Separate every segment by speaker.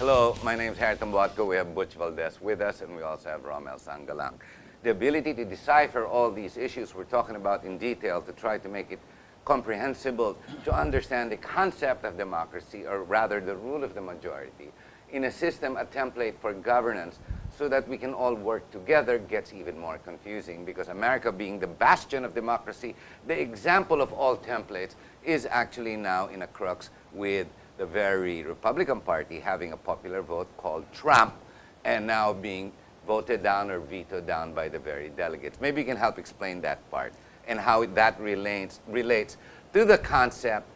Speaker 1: Hello, my name is Harry Tambuatco. We have Butch Valdez with us, and we also have Romel Sangalang. The ability to decipher all these issues we're talking about in detail to try to make it comprehensible, to understand the concept of democracy, or rather the rule of the majority, in a system, a template for governance, so that we can all work together, gets even more confusing, because America, being the bastion of democracy, the example of all templates, is actually now in a crux with the very Republican Party having a popular vote called Trump, and now being voted down or vetoed down by the very delegates. Maybe you can help explain that part and how that relates to the concept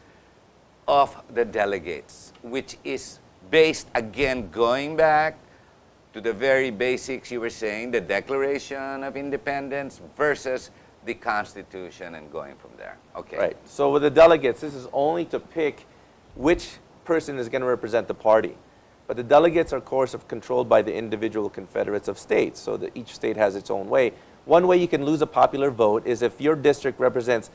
Speaker 1: of the delegates, which is based, again, going back to the very basics you were saying, the Declaration of Independence versus the Constitution, and going from there. Okay.
Speaker 2: Right. So with the delegates, this is only to pick which person is going to represent the party. But the delegates are, of course, controlled by the individual confederates of states, so that each state has its own way. One way you can lose a popular vote is if your district represents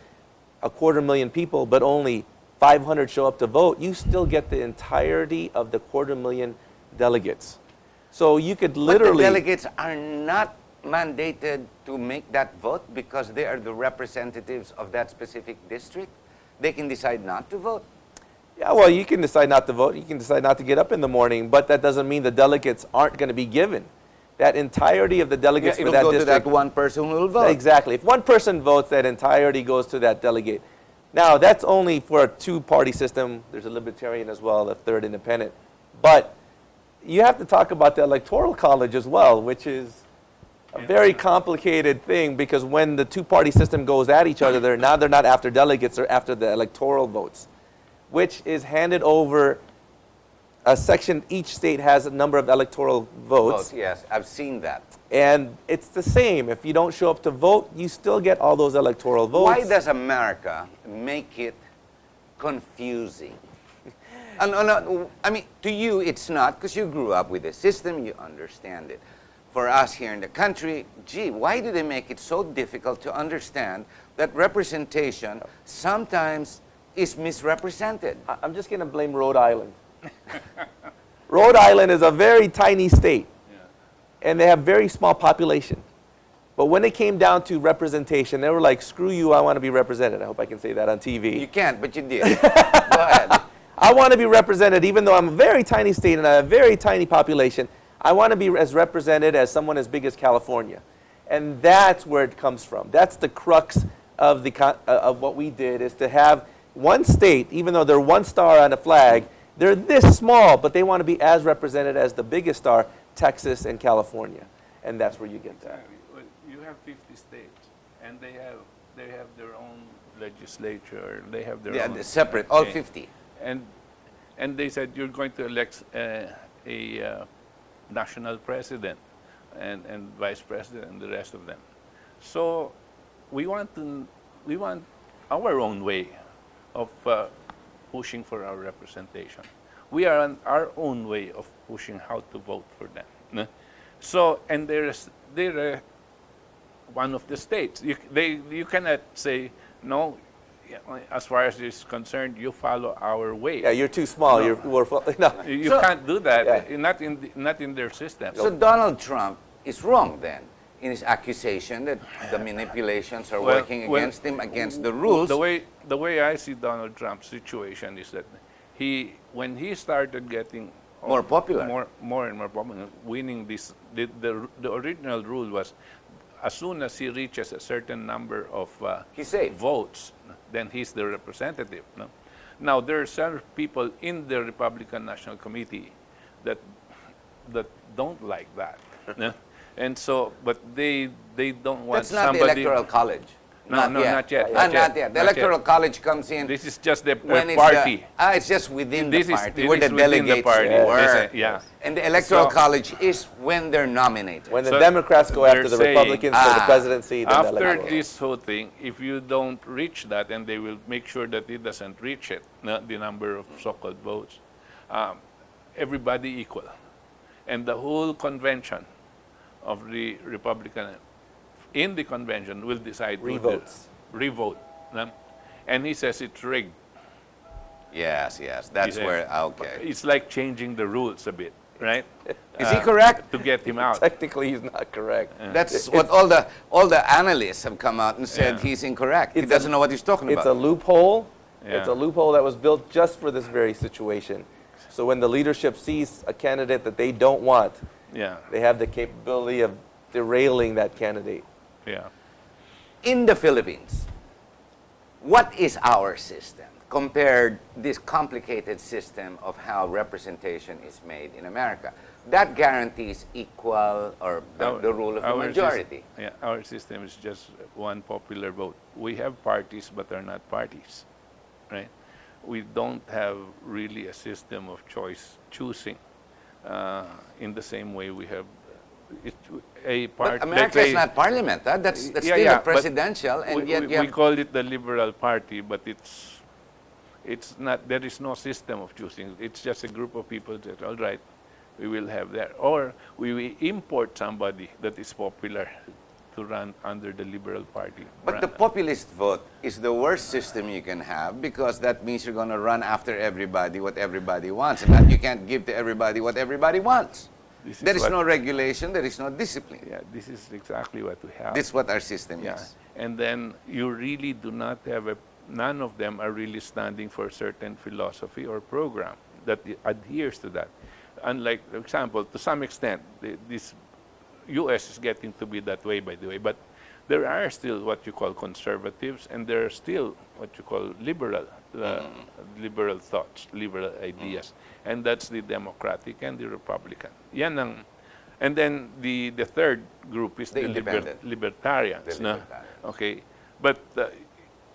Speaker 2: 250,000 people, but only 500 show up to vote, you still get the entirety of the 250,000 delegates. So you could literally...
Speaker 1: But the delegates are not mandated to make that vote because they are the representatives of that specific district? They can decide not to vote?
Speaker 2: Yeah, well, you can decide not to vote. You can decide not to get up in the morning, but that doesn't mean the delegates aren't going to be given. That entirety of the delegates for that district...
Speaker 1: It'll go to that one person who will vote.
Speaker 2: Exactly. If one person votes, that entirety goes to that delegate. Now, that's only for a two-party system. There's a libertarian as well, a third independent. But you have to talk about the electoral college as well, which is a very complicated thing, because when the two-party system goes at each other, they're not after delegates, they're after the electoral votes, which is handed over a section. Each state has a number of electoral votes.
Speaker 1: Yes, I've seen that.
Speaker 2: And it's the same. If you don't show up to vote, you still get all those electoral votes.
Speaker 1: Why does America make it confusing? I mean, to you, it's not, because you grew up with the system, you understand it. For us here in the country, gee, why do they make it so difficult to understand that representation sometimes is misrepresented?
Speaker 2: I'm just going to blame Rhode Island. Rhode Island is a very tiny state, and they have very small population. But when it came down to representation, they were like, screw you, I want to be represented. I hope I can say that on TV.
Speaker 1: You can't, but you did. Go ahead.
Speaker 2: I want to be represented, even though I'm a very tiny state and I have a very tiny population. I want to be as represented as someone as big as California. And that's where it comes from. That's the crux of, of what we did, is to have one state, even though they're one star on a flag, they're this small, but they want to be as represented as the biggest star, Texas and California. And that's where you get that.
Speaker 3: Well, you have 50 states, and they have their own legislature. They have their own...
Speaker 1: Yeah, separate, all 50.
Speaker 3: And they said you're going to elect a national president and vice president and the rest of them. So we want our own way of pushing for our representation. We are on our own way of pushing how to vote for them. No? So, and they're one of the states. You cannot say, no, as far as this is concerned, you follow our way.
Speaker 2: Yeah, you're too small.
Speaker 3: No.
Speaker 2: No.
Speaker 3: You can't do that, not in their system.
Speaker 1: So Donald Trump is wrong then in his accusation that the manipulations are working against him, against the rules.
Speaker 3: The way I see Donald Trump's situation is that when he started getting
Speaker 1: more popular,
Speaker 3: more and more popular, winning this, the original rule was, as soon as he reaches a certain number of votes, then he's the representative. No? Now, there are several people in the Republican National Committee that don't like that. No? And so, but they don't want somebody...
Speaker 1: That's not the Electoral College.
Speaker 3: Not yet.
Speaker 1: Not yet. The Electoral College comes in...
Speaker 3: This is just the party.
Speaker 1: It's just within the party, where
Speaker 3: the
Speaker 1: delegates were.
Speaker 3: Yeah.
Speaker 1: And the Electoral College is when they're nominated.
Speaker 2: When the Democrats go after the Republicans for the presidency, then
Speaker 3: after this whole thing, if you don't reach that, and they will make sure that it doesn't reach it, the number of so-called votes, everybody equal. And the whole convention of the Republican in the convention will decide revote. And he says it's rigged.
Speaker 1: Yes, that's where, okay.
Speaker 3: It's like changing the rules a bit. right?
Speaker 1: Is he correct?
Speaker 3: To get him out.
Speaker 2: Technically, he's not correct.
Speaker 1: That's what all the analysts have come out and said
Speaker 3: Yeah.
Speaker 1: he's incorrect. He
Speaker 2: It's
Speaker 1: doesn't
Speaker 2: a-
Speaker 1: know what he's talking
Speaker 2: It's a
Speaker 1: about.
Speaker 2: loophole. It's
Speaker 3: Yeah.
Speaker 2: a loophole that was built just for this very situation. So when the leadership sees a candidate that they don't want,
Speaker 3: Yeah,
Speaker 2: they have the capability of derailing that candidate.
Speaker 3: yeah.
Speaker 1: In the Philippines, what is our system compared this complicated system of how representation is made in America? That guarantees equal or the rule of the
Speaker 3: Our
Speaker 1: majority.
Speaker 3: Our system is just one popular vote. We have parties, but they're not parties, right? We don't have really a system of choice choosing in the same way we have a party.
Speaker 1: But America is not parliament. Huh? That's still a
Speaker 3: but
Speaker 1: presidential, and
Speaker 3: we,
Speaker 1: yet
Speaker 3: we,
Speaker 1: you
Speaker 3: we
Speaker 1: have
Speaker 3: call it the Liberal Party, but it's not. There is no system of choosing. It's just a group of people that, all right, we will have that, or we will import somebody that is popular to run under the Liberal Party.
Speaker 1: But the populist vote is the worst system you can have, because that means you're going to run after everybody what everybody wants, and that you can't give to everybody what everybody wants.
Speaker 3: This
Speaker 1: There is
Speaker 3: what-
Speaker 1: no regulation, there is no discipline.
Speaker 3: Yeah, this is exactly what we have.
Speaker 1: This is what our system
Speaker 3: Yeah,
Speaker 1: is.
Speaker 3: and then you really do not have none of them are really standing for a certain philosophy or program that adheres to that. Unlike, for example, to some extent, this U.S. is getting to be that way, by the way, but there are still what you call conservatives, and there are still what you call liberal, liberal thoughts, liberal ideas, and that's the Democratic and the Republican. Yan ang, and then the third group is
Speaker 1: The
Speaker 3: the
Speaker 1: independent.
Speaker 3: libertarians.
Speaker 1: The
Speaker 3: No?
Speaker 1: libertarians.
Speaker 3: Okay, but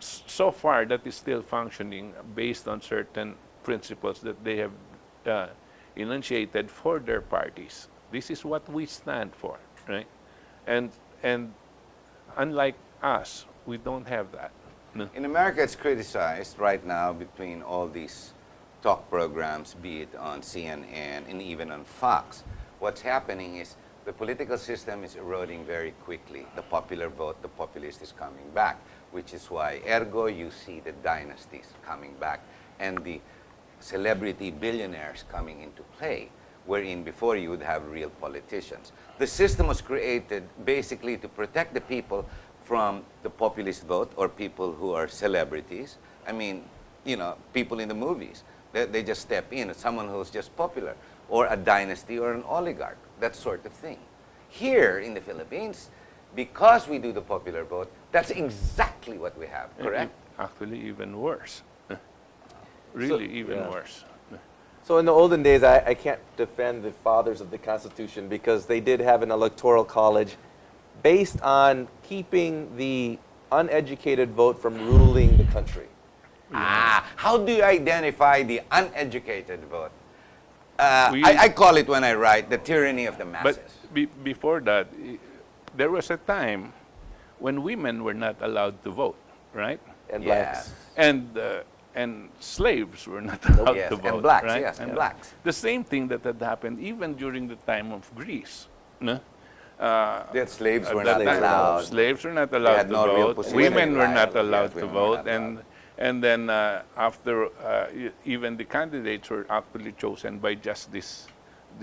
Speaker 3: so far that is still functioning based on certain principles that they have enunciated for their parties. This is what we stand for, right? And unlike us, we don't have that. No?
Speaker 1: In America, it's criticized right now between all these talk programs, be it on CNN and even on Fox. What's happening is the political system is eroding very quickly. The popular vote, the populist is coming back, which is why, ergo, you see the dynasties coming back and the celebrity billionaires coming into play, wherein before you would have real politicians. The system was created basically to protect the people from the populist vote or people who are celebrities. I mean, you know, people in the movies. They just step in as someone who's just popular, or a dynasty or an oligarch, that sort of thing. Here in the Philippines, because we do the popular vote, that's exactly what we have, correct?
Speaker 3: Actually, even worse. Really, even
Speaker 2: yeah.
Speaker 3: worse.
Speaker 2: So in the olden days, I can't defend the fathers of the Constitution because they did have an electoral college based on keeping the uneducated vote from ruling the country.
Speaker 1: Ah, how do you identify the uneducated vote?
Speaker 3: We-
Speaker 1: I call it when I write the tyranny of the masses.
Speaker 3: But before that, there was a time when women were not allowed to vote, right?
Speaker 2: And
Speaker 1: Yes.
Speaker 2: blacks.
Speaker 3: And slaves were not allowed
Speaker 1: Yes,
Speaker 3: to vote,
Speaker 1: and blacks,
Speaker 3: right?
Speaker 1: yes, and blacks.
Speaker 3: The same thing that had happened even during the time of Greece. No?
Speaker 1: That slaves were
Speaker 3: At
Speaker 1: not
Speaker 3: that time,
Speaker 1: allowed.
Speaker 3: Slaves were not allowed
Speaker 1: had
Speaker 3: to
Speaker 1: no real
Speaker 3: vote.
Speaker 1: position.
Speaker 3: Women were not
Speaker 1: Yes,
Speaker 3: allowed to
Speaker 1: women were
Speaker 3: vote,
Speaker 1: not
Speaker 3: and then after even the candidates were actually chosen by just this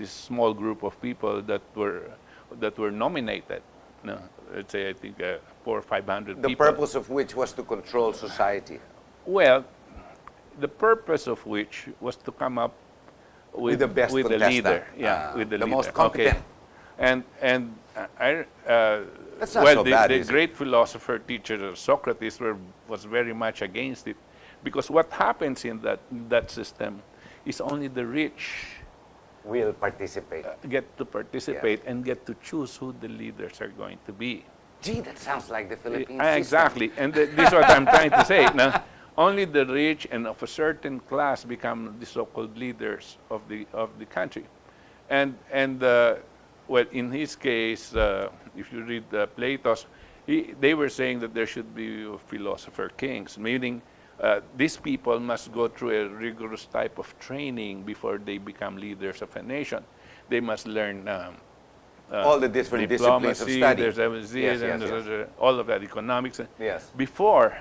Speaker 3: small group of people that were nominated. No, let's say I think 400 or 500
Speaker 1: The
Speaker 3: people.
Speaker 1: purpose of which was to control society.
Speaker 3: Well, the purpose of which was to come up
Speaker 1: With the best
Speaker 3: with the
Speaker 1: contestant.
Speaker 3: leader, yeah, with the
Speaker 1: the
Speaker 3: leader.
Speaker 1: most competent.
Speaker 3: Okay. And
Speaker 1: That's not
Speaker 3: well,
Speaker 1: so bad,
Speaker 3: the
Speaker 1: is it?
Speaker 3: great philosopher teacher Socrates was very much against it, because what happens in that system is only the rich
Speaker 1: Will participate.
Speaker 3: get to participate and get to choose who the leaders are going to be.
Speaker 1: Gee, that sounds like the Philippine system.
Speaker 3: Exactly, and this is what I'm trying to say. Now, only the rich and of a certain class become the so-called leaders of the country, and well, in his case, if you read Plato's, they were saying that there should be philosopher kings, meaning these people must go through a rigorous type of training before they become leaders of a nation. They must learn
Speaker 1: All the different disciplines of
Speaker 3: diplomacy,
Speaker 1: study.
Speaker 3: there's
Speaker 1: Yes, yes,
Speaker 3: all of that, economics,
Speaker 1: Yes.
Speaker 3: before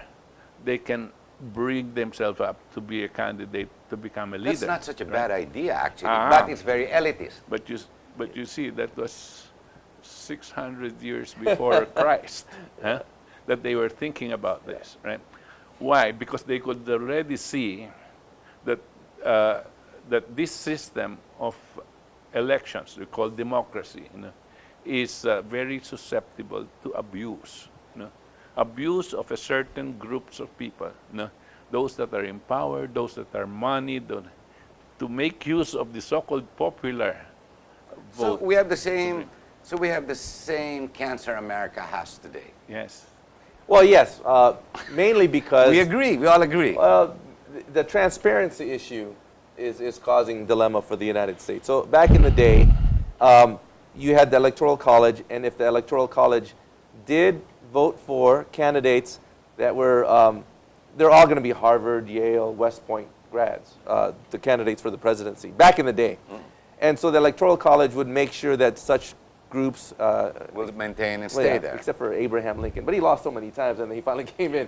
Speaker 3: they can bring themselves up to be a candidate to become a leader.
Speaker 1: That's not such a bad idea, actually,
Speaker 3: Ah.
Speaker 1: but it's very elitist.
Speaker 3: But you see, that was 600 years before Christ, huh? That they were thinking about this, right? Why? Because they could already see that that this system of elections, we call democracy, is very susceptible to abuse. Abuse of a certain groups of people, those that are in power, those that are moneyed, to make use of the so-called popular
Speaker 1: So
Speaker 3: vote.
Speaker 1: we have the same. So we have the same cancer America has today.
Speaker 3: Yes.
Speaker 2: Well, yes, mainly because
Speaker 1: We agree. We all agree.
Speaker 2: the transparency issue is causing dilemma for the United States. So back in the day, you had the Electoral College, and if the Electoral College did vote for candidates that were, they're all going to be Harvard, Yale, West Point grads, the candidates for the presidency, back in the day. And so the Electoral College would make sure that such groups
Speaker 1: We'll maintain and
Speaker 2: well,
Speaker 1: stay
Speaker 2: yeah,
Speaker 1: there.
Speaker 2: except for Abraham Lincoln, but he lost so many times, and then he finally came in.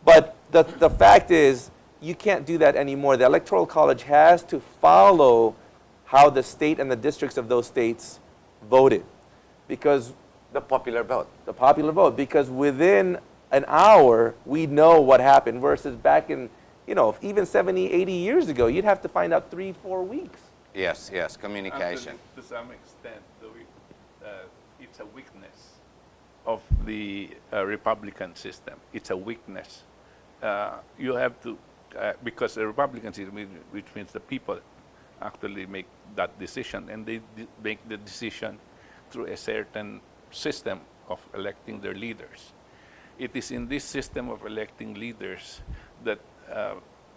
Speaker 2: But the fact is, you can't do that anymore. The Electoral College has to follow how the state and the districts of those states voted, because
Speaker 1: The popular vote.
Speaker 2: the popular vote, because within an hour, we know what happened, versus back in, even 70, 80 years ago, you'd have to find out 3-4 weeks.
Speaker 1: Yes, yes, communication.
Speaker 3: To some extent, it's a weakness of the Republican system. It's a weakness. You have to, because the Republican system, which means the people actually make that decision, and they make the decision through a certain system of electing their leaders. It is in this system of electing leaders that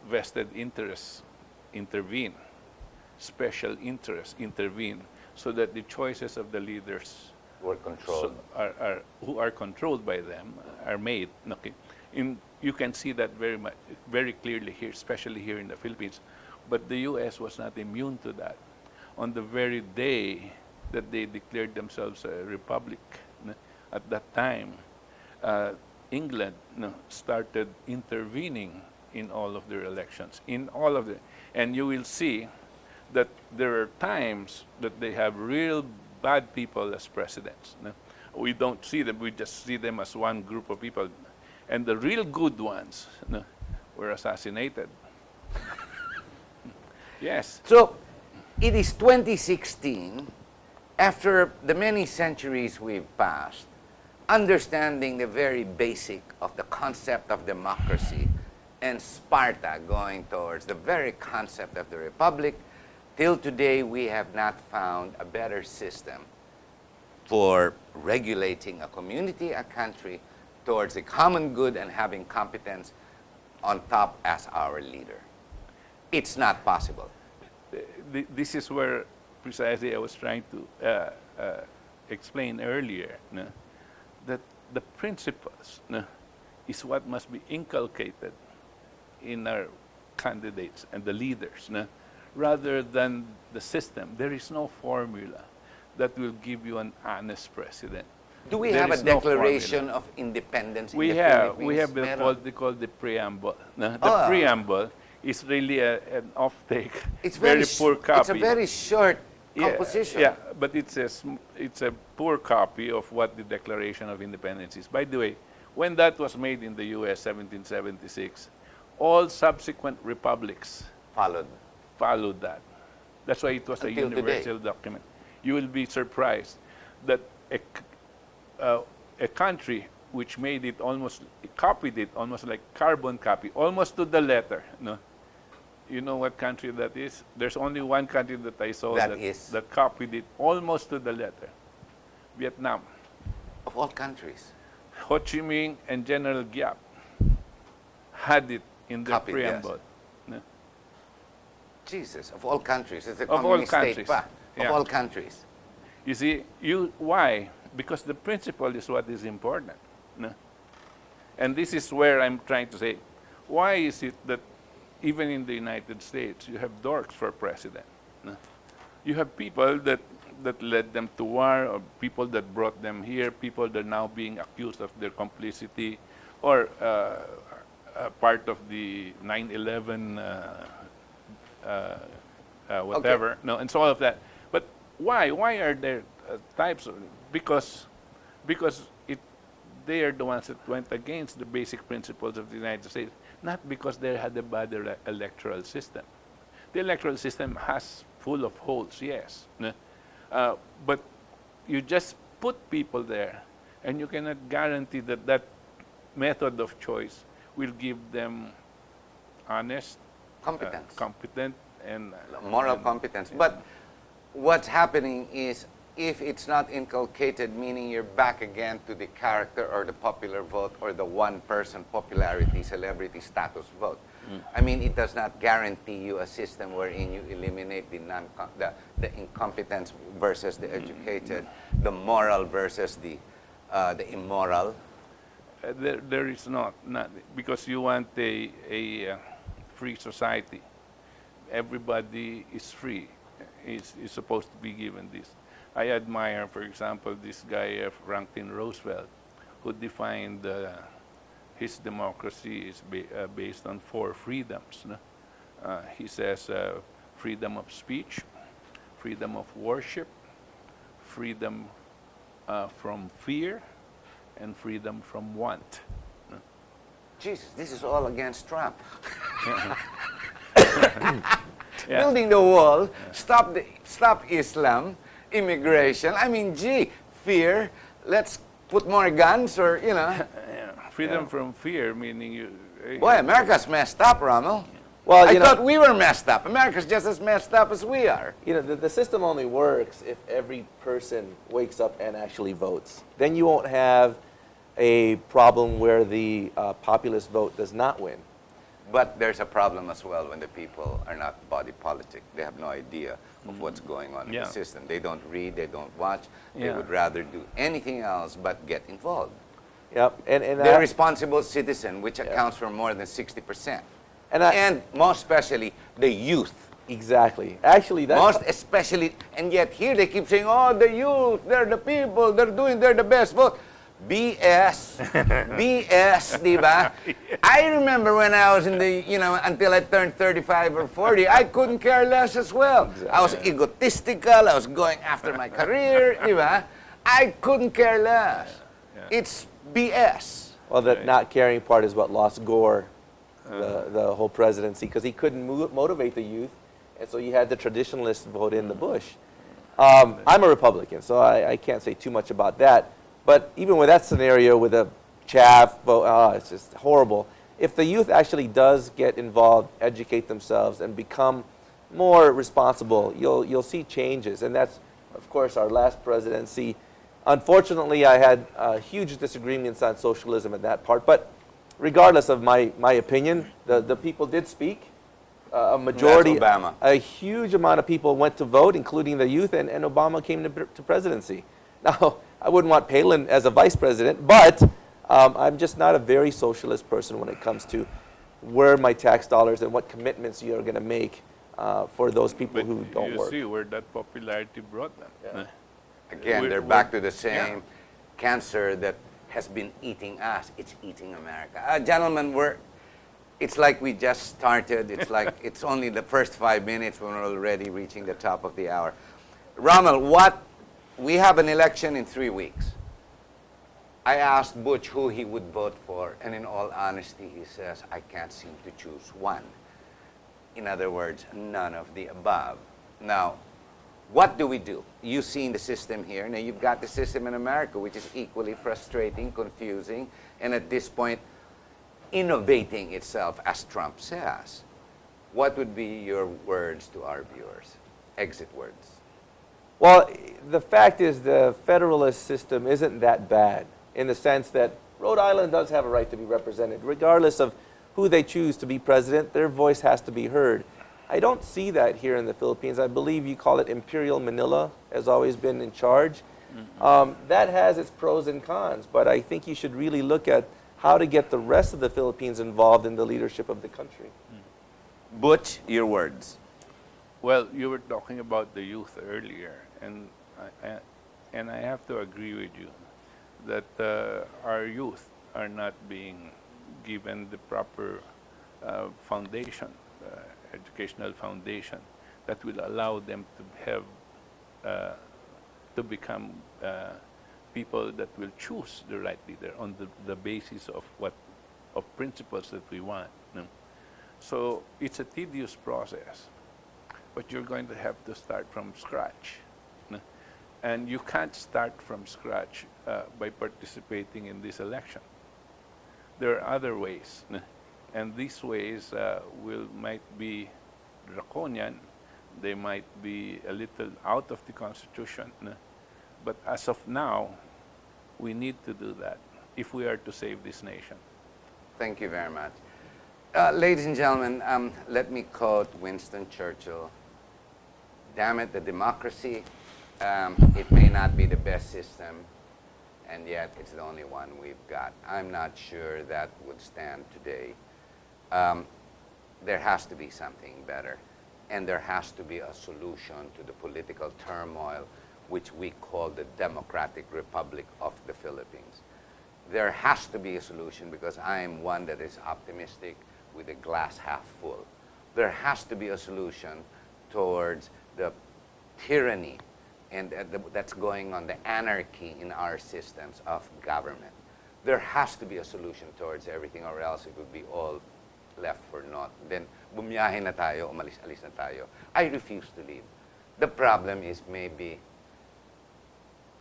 Speaker 3: vested interests intervene, special interests intervene, so that the choices of the leaders
Speaker 1: We're controlled.
Speaker 3: who are controlled by them are made. Okay. You can see that very clearly here, especially here in the Philippines. But the U.S. was not immune to that. On the very day that they declared themselves a republic, at that time, England started intervening in all of their elections, and you will see that there are times that they have real bad people as presidents. We don't see them, we just see them as one group of people. And the real good ones were assassinated. Yes.
Speaker 1: So it is 2016, after the many centuries we've passed, understanding the very basic of the concept of democracy, and Sparta going towards the very concept of the republic, till today we have not found a better system for regulating a community, a country, towards the common good and having competence on top as our leader. It's not possible.
Speaker 3: This is where precisely I was trying to explain earlier, that the principles is what must be inculcated in our candidates and the leaders, rather than the system. There is no formula that will give you an honest president.
Speaker 1: Do we
Speaker 3: There
Speaker 1: have a
Speaker 3: is no
Speaker 1: Declaration of Independence in
Speaker 3: We
Speaker 1: the
Speaker 3: have
Speaker 1: Philippines?
Speaker 3: what
Speaker 1: Meron.
Speaker 3: they call the preamble. The
Speaker 1: Ah.
Speaker 3: preamble is really an off-take,
Speaker 1: It's
Speaker 3: very
Speaker 1: sh-
Speaker 3: poor copy.
Speaker 1: It's a very short composition.
Speaker 3: Yeah, but it's a poor copy of what the Declaration of Independence is. By the way, when that was made in the U.S. 1776, all subsequent republics followed that. That's why it was a
Speaker 1: Until today.
Speaker 3: universal document. You will be surprised that a country which made it copied it almost like carbon copy, almost to the letter. You know what country that is? There's only one country that I saw that copied it almost to the letter. Vietnam.
Speaker 1: Of all countries.
Speaker 3: Ho Chi Minh and General Giap had it in their
Speaker 1: Copied, yes.
Speaker 3: preamble.
Speaker 1: Jesus, of all countries. It's a
Speaker 3: Of all
Speaker 1: communist state
Speaker 3: countries.
Speaker 1: pa. Of
Speaker 3: Yeah.
Speaker 1: all countries.
Speaker 3: You see, why? Because the principle is what is important. And this is where I'm trying to say, why is it that even in the United States, you have dorks for president? You have people that led them to war, or people that brought them here, people that are now being accused of their complicity, or part of the 9/11 whatever. No, and so all of that. But why? Why are there types of? Because they are the ones that went against the basic principles of the United States, not because they had a bad electoral system. The electoral system has full of holes, yes, but you just put people there, and you cannot guarantee that that method of choice will give them honest,
Speaker 1: Competence.
Speaker 3: competent, and
Speaker 1: Moral competence. But what's happening is if it's not inculcated, meaning you're back again to the character or the popular vote or the one person popularity, celebrity status vote. I mean, it does not guarantee you a system wherein you eliminate the incompetence versus the educated, the moral versus the immoral.
Speaker 3: there is not because you want a free society. Everybody is free. Is supposed to be given this. I admire, for example, this guy Franklin Roosevelt, who defined his democracy is based on 4 freedoms. No? He says freedom of speech, freedom of worship, freedom from fear, and freedom from want.
Speaker 1: Jesus, this is all against Trump.
Speaker 3: Yeah.
Speaker 1: Building the wall, stop Islam, immigration. I mean, gee, fear. Let's put more guns, or
Speaker 3: Yeah. Freedom from fear, meaning you.
Speaker 1: Boy, America's messed up, Rommel.
Speaker 2: Well,
Speaker 1: I
Speaker 2: you know,
Speaker 1: thought we were messed up. America's just as messed up as we are.
Speaker 2: you know, the system only works if every person wakes up and actually votes. Then you won't have a problem where the populist vote does not win.
Speaker 1: But there's a problem as well when the people are not body politic. They have no idea of what's going on in
Speaker 3: Yeah.
Speaker 1: the system. They don't read, they don't watch. They
Speaker 3: Yeah.
Speaker 1: would rather do anything else but get involved.
Speaker 2: Yep. And
Speaker 1: They're
Speaker 2: I-
Speaker 1: responsible citizen, which accounts for more than 60%.
Speaker 2: And I-
Speaker 1: And most especially the youth.
Speaker 2: exactly. Actually, that's
Speaker 1: Most especially, and yet here they keep saying, oh, the youth, they're the people, they're the best vote. BS. BS, di ba? I remember when I was in the, until I turned 35 or 40, I couldn't care less as well. I was egotistical, I was going after my career, di ba? I couldn't care less.
Speaker 3: Yeah.
Speaker 1: It's BS.
Speaker 2: well, the
Speaker 3: Right.
Speaker 2: not caring part is what lost Gore the whole presidency, because he couldn't motivate the youth, and so you had the traditionalists vote in the Bush. I'm a Republican, so I can't say too much about that. But even with that scenario, with a chaff vote, it's just horrible. If the youth actually does get involved, educate themselves, and become more responsible, you'll see changes. And that's, of course, our last presidency. Unfortunately, I had huge disagreements on socialism in that part. But regardless of my opinion, the people did speak. A majority,
Speaker 1: Obama.
Speaker 2: a huge amount of people went to vote, including the youth, and Obama came to presidency. Now, I wouldn't want Palin as a vice president, but I'm just not a very socialist person when it comes to where my tax dollars and what commitments you're going to make for those people
Speaker 3: But
Speaker 2: who don't
Speaker 3: you
Speaker 2: work.
Speaker 3: see where that popularity brought them.
Speaker 2: Yeah.
Speaker 1: Again, they're
Speaker 3: We're-
Speaker 1: back to the same
Speaker 3: yeah.
Speaker 1: cancer that has been eating us. It's eating America. Gentlemen, it's like we just started. It's like it's only the first 5 minutes when we're already reaching the top of the hour. Rommel, we have an election in 3 weeks. I asked Butch who he would vote for, and in all honesty, he says, I can't seem to choose one. In other words, none of the above. Now, what do we do? You've seen the system here. Now, you've got the system in America, which is equally frustrating, confusing, and at this point, innovating itself, as Trump says. What would be your words to our viewers? Exit words.
Speaker 2: Well, the fact is the federalist system isn't that bad in the sense that Rhode Island does have a right to be represented. Regardless of who they choose to be president, their voice has to be heard. I don't see that here in the Philippines. I believe you call it Imperial Manila has always been in charge. That has its pros and cons, but I think you should really look at how to get the rest of the Philippines involved in the leadership of the country.
Speaker 1: Butch, your words.
Speaker 3: Well, you were talking about the youth earlier, and I have to agree with you that our youth are not being given the proper foundation, educational foundation, that will allow them to have, to become people that will choose the right leader on the basis of principles that we want. No? So it's a tedious process, but you're going to have to start from scratch. No? And you can't start from scratch by participating in this election. There are other ways, no? And these ways might be draconian, they might be a little out of the Constitution, no? But as of now, we need to do that if we are to save this nation.
Speaker 1: Thank you very much. Ladies and gentlemen, let me quote Winston Churchill. Damn it, the democracy, it may not be the best system, and yet it's the only one we've got. I'm not sure that would stand today. There has to be something better, and there has to be a solution to the political turmoil which we call the Democratic Republic of the Philippines. There has to be a solution, because I am one that is optimistic with a glass half full. There has to be a solution towards the tyranny and that's going on, the anarchy in our systems of government. There has to be a solution towards everything, or else it would be all left for naught. Then bumiyahe na tayo, umalis-alis na tayo. I refuse to leave. The problem is, maybe,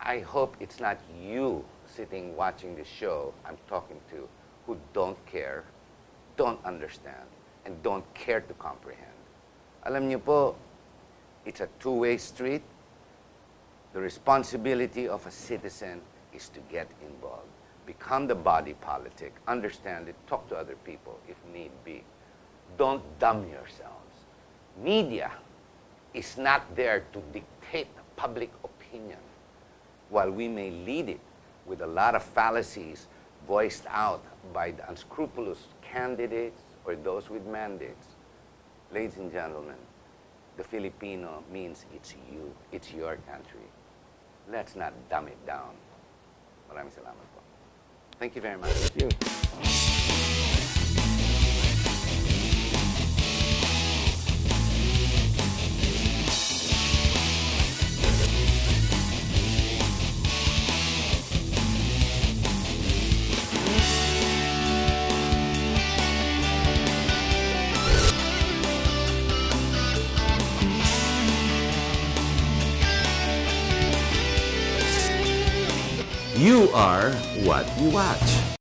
Speaker 1: I hope it's not you sitting watching this show I'm talking to who don't care, don't understand, and don't care to comprehend. Alam niyo po, it's a two-way street. The responsibility of a citizen is to get involved. Become the body politic, understand it, talk to other people if need be. Don't dumb yourselves. Media is not there to dictate public opinion. While we may lead it with a lot of fallacies voiced out by the unscrupulous candidates or those with mandates, ladies and gentlemen, the Filipino means it's you, it's your country. Let's not dumb it down. Maraming salamat po. Thank you very much.
Speaker 2: Thank you.
Speaker 4: You are what you watch.